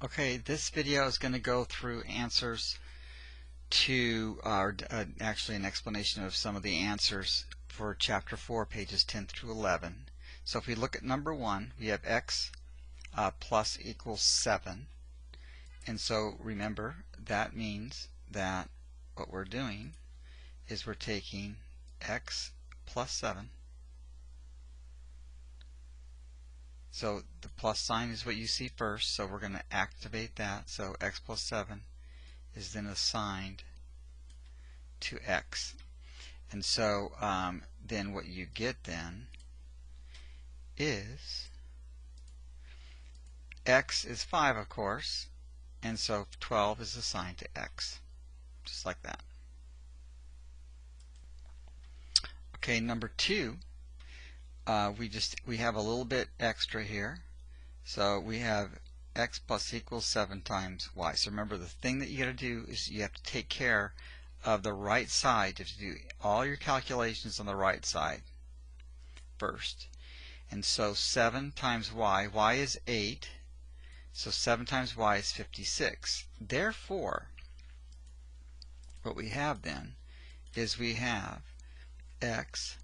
Okay, this video is going to go through answers to, actually an explanation of some of the answers for Chapter 4, pages 10 through 11. So if we look at number 1, we have x plus equals 7. And so remember, that means that what we're doing is we're taking x plus 7. So the plus sign is what you see first, so we're going to activate that. So x plus 7 is then assigned to x. And so then what you get then is x is 5, of course, and so 12 is assigned to x, just like that. Okay, number 2, we have a little bit extra here. So we have x plus equals 7 times y. So remember, the thing that you got to do is you have to take care of the right side. You have to do all your calculations on the right side first. And so 7 times y is 8. So 7 times y is 56. Therefore, what we have then is we have x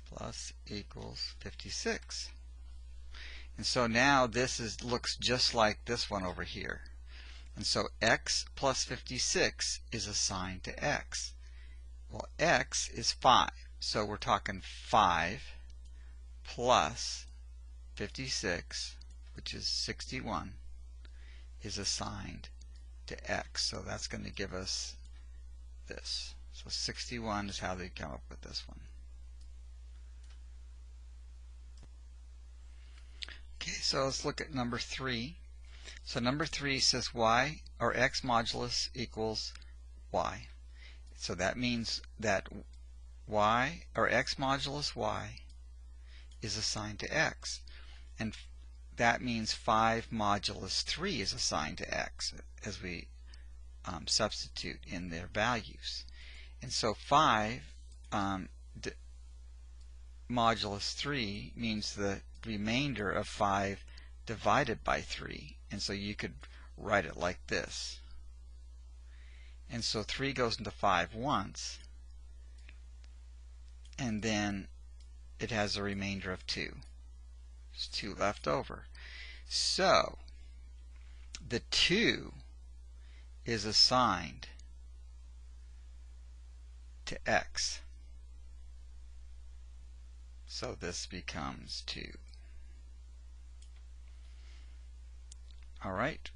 plus equals 56. And so now this looks just like this one over here. And so x plus 56 is assigned to x. Well, x is 5. So we're talking 5 plus 56, which is 61, is assigned to x. So that's going to give us this. So 61 is how they come up with this one. Okay, so let's look at number 3. So number 3 says y, or x modulus equals y. So that means that y, or x modulus y, is assigned to x. And that means 5 modulus 3 is assigned to x as we substitute in their values. And so 5 modulus 3 means the remainder of 5 divided by 3. And so you could write it like this. And so 3 goes into 5 once, and then it has a remainder of 2. There's 2 left over. So the 2 is assigned to x. So this becomes 2. Alright,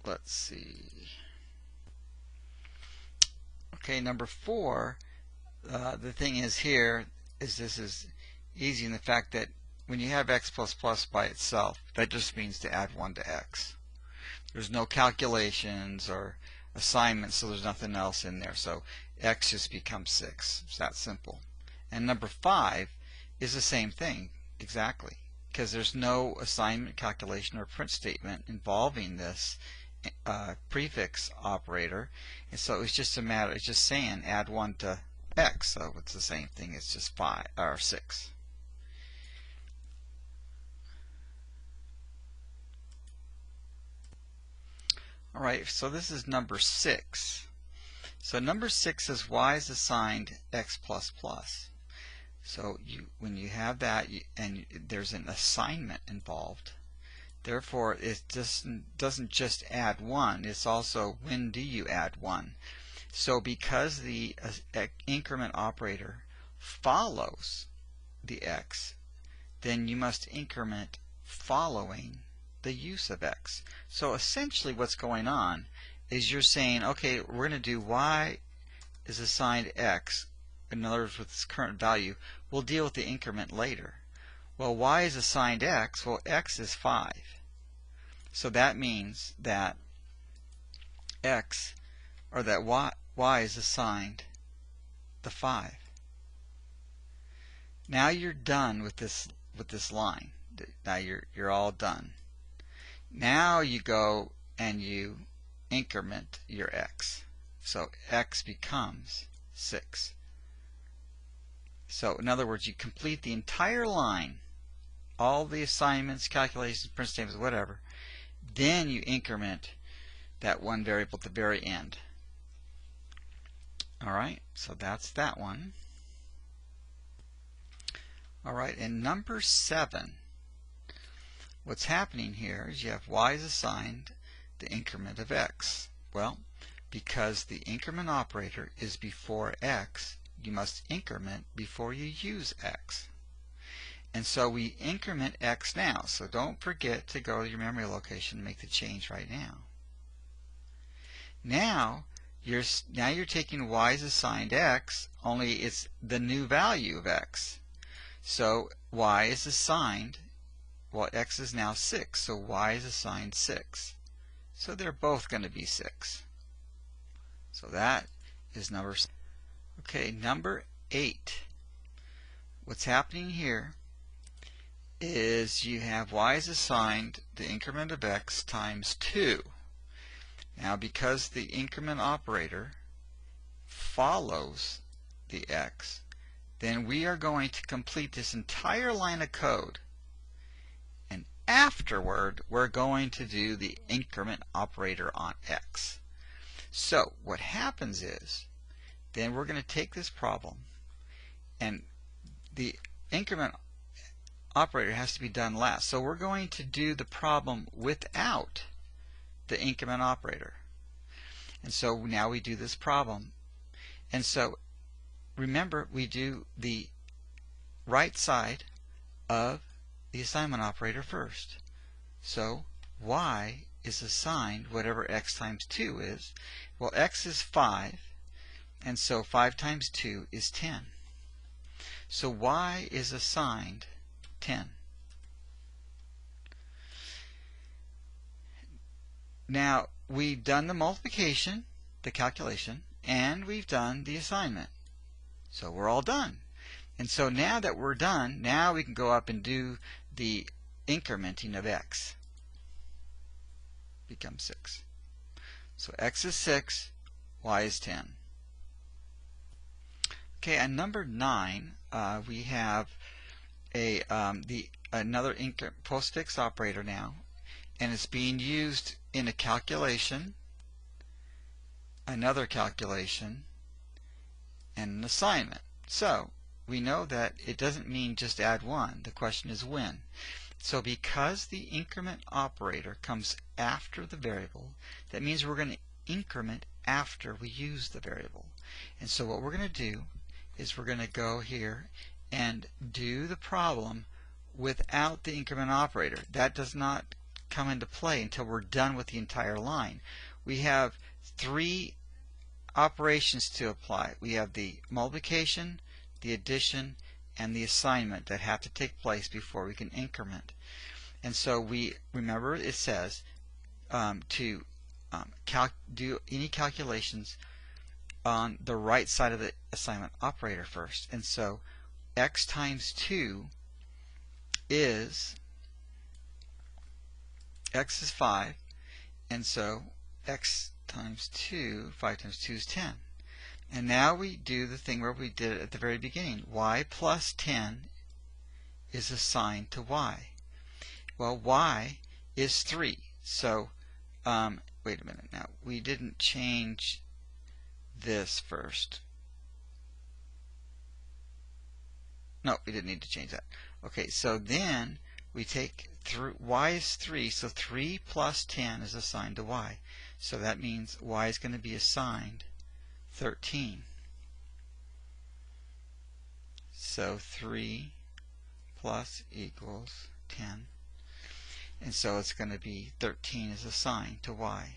let's see. Okay, number 4, the thing is here is this is easy in the fact that when you have x plus plus by itself, that just means to add 1 to x. There's no calculations or assignments, so there's nothing else in there. So x just becomes 6. It's that simple. And number 5 is the same thing exactly, because there's no assignment, calculation, or print statement involving this prefix operator, and so it's just a matter, it's just saying add 1 to x, so it's the same thing, it's just 5 or 6. Alright, so this is number 6. So number 6 is y is assigned x plus plus. So when you have that and there's an assignment involved, therefore it doesn't just add 1, it's also when do you add 1. So because the increment operator follows the x, then you must increment following the use of x. So essentially what's going on is you're saying, okay, we're going to do y is assigned x. In other words, with its current value, we'll deal with the increment later. Well, y is assigned x. Well, x is 5. So that means that x, or that y is assigned the 5. Now you're done with this line. Now you're all done. Now you go and you increment your x. So x becomes 6. So in other words, you complete the entire line, all the assignments, calculations, print statements, whatever. then you increment that one variable at the very end. Alright, so that's that one. Alright, and number 7, what's happening here is you have y is assigned the increment of x. Well, because the increment operator is before x, you must increment before you use x. And so we increment x now. So don't forget to go to your memory location and make the change right now. Now you're taking y is assigned x, only it's the new value of x. So y is assigned, well, x is now 6, so y is assigned 6. So they're both going to be 6. So that is number 6. Okay, number 8. What's happening here is you have y is assigned the increment of x times 2. Now because the increment operator follows the x, then we are going to complete this entire line of code, and afterward we're going to do the increment operator on x. So what happens is, then we're going to take this problem, and the increment operator has to be done last. So we're going to do the problem without the increment operator. And so now we do this problem. And so remember, we do the right side of the assignment operator first. So y is assigned whatever x times 2 is. Well, x is 5, and so 5 times 2 is 10. So y is assigned 10. Now we've done the multiplication, the calculation, and we've done the assignment. So we're all done. And so now that we're done, now we can go up and do the incrementing of x. Becomes 6. So x is 6, y is 10. Okay, on number 9, we have another postfix operator now, and it's being used in a calculation, another calculation, and an assignment. So we know that it doesn't mean just add 1. The question is when. So because the increment operator comes after the variable, that means we're going to increment after we use the variable. And so what we're going to do is we're going to go here and do the problem without the increment operator. That does not come into play until we're done with the entire line. We have 3 operations to apply. We have the multiplication, the addition, and the assignment that have to take place before we can increment. And so we remember it says to do any calculations on the right side of the assignment operator first. And so x times 2 is, x is 5, and so x times 2, 5 times 2 is 10. And now we do the thing where we did it at the very beginning. Y plus 10 is assigned to y. Well, y is 3. So, wait a minute now. We didn't change this first. No, we didn't need to change that. Okay, so then we take y is 3, so 3 plus 10 is assigned to y. So that means y is going to be assigned 13. So 3 plus equals 10. And so it's going to be 13 is assigned to y.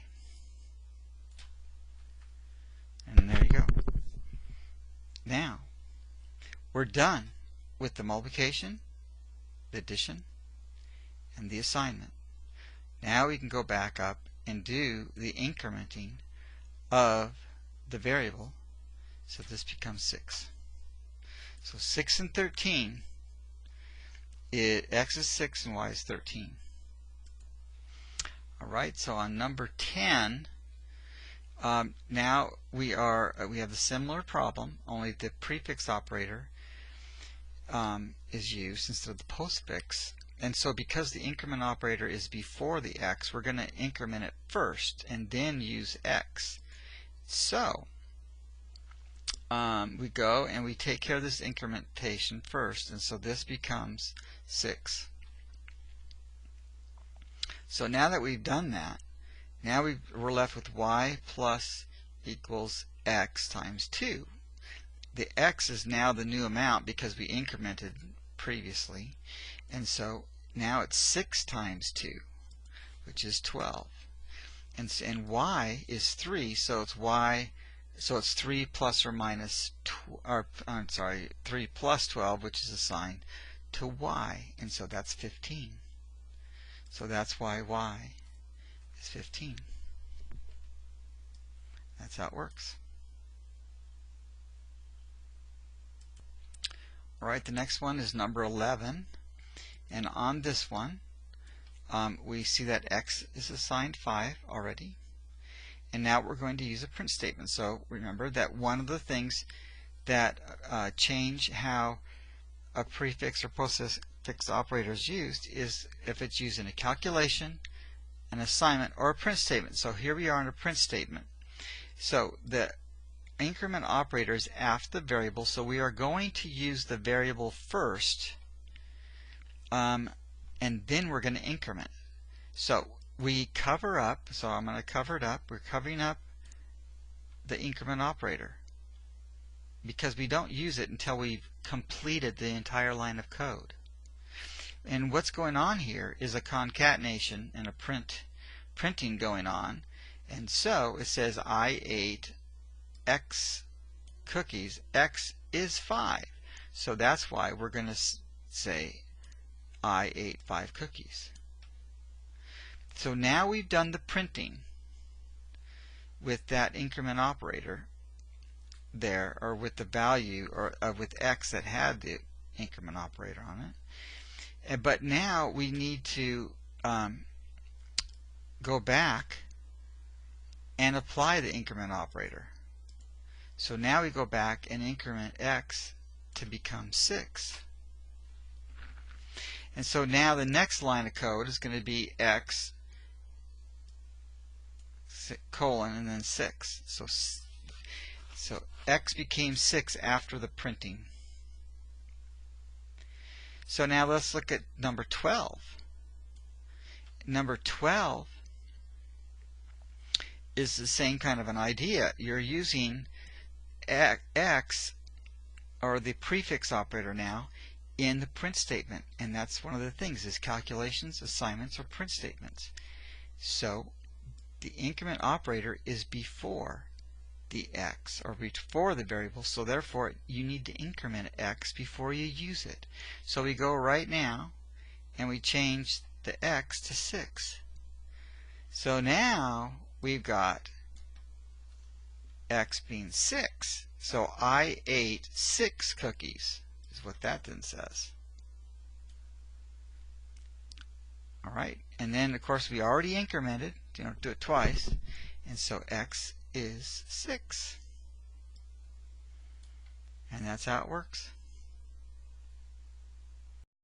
And there you go. Now, we're done with the multiplication, the addition, and the assignment. Now we can go back up and do the incrementing of the variable. So this becomes 6. So 6 and 13, x is 6 and y is 13. Alright, so on number 10, now we have a similar problem, only the prefix operator is used instead of the postfix. And so because the increment operator is before the x, we're going to increment it first and then use x. So we go and we take care of this incrementation first, and so this becomes 6. So now that we've done that, now we're left with y plus equals x times 2. The x is now the new amount because we incremented previously, and so now it's 6 times 2, which is 12. And y is 3, so it's y, so it's 3 plus or minus, I'm sorry, 3 plus 12, which is assigned to y, and so that's 15. So that's why y is 15. That's how it works. Alright, the next one is number 11, and on this one we see that x is assigned 5 already, and now we're going to use a print statement. So remember that one of the things that change how a prefix or postfix operator is used is if it's used in a calculation, an assignment, or a print statement. So here we are in a print statement. So the increment operator is after the variable, so we are going to use the variable first, and then we're going to increment. So we cover up, so I'm going to cover it up, we're covering up the increment operator because we don't use it until we've completed the entire line of code. And what's going on here is a concatenation and a printing going on, and so it says I ate X cookies. X is 5, so that's why we're going to say I ate 5 cookies. So now we've done the printing with that increment operator there, or with the value, or with x that had the increment operator on it. But now we need to go back and apply the increment operator. So now we go back and increment x to become 6. And so now the next line of code is going to be x colon and then 6. So x became 6 after the printing. So now let's look at number 12. Number 12 is the same kind of an idea. You're using x, or the prefix operator now, in the print statement, and that's one of the things, is calculations, assignments, or print statements. So the increment operator is before the x, or before the variable, so therefore you need to increment x before you use it. So we go right now and we change the x to 6. So now we've got x being 6. So I ate 6 cookies is what that then says. Alright, and then of course we already incremented, do it twice, and so x is 6. And that's how it works.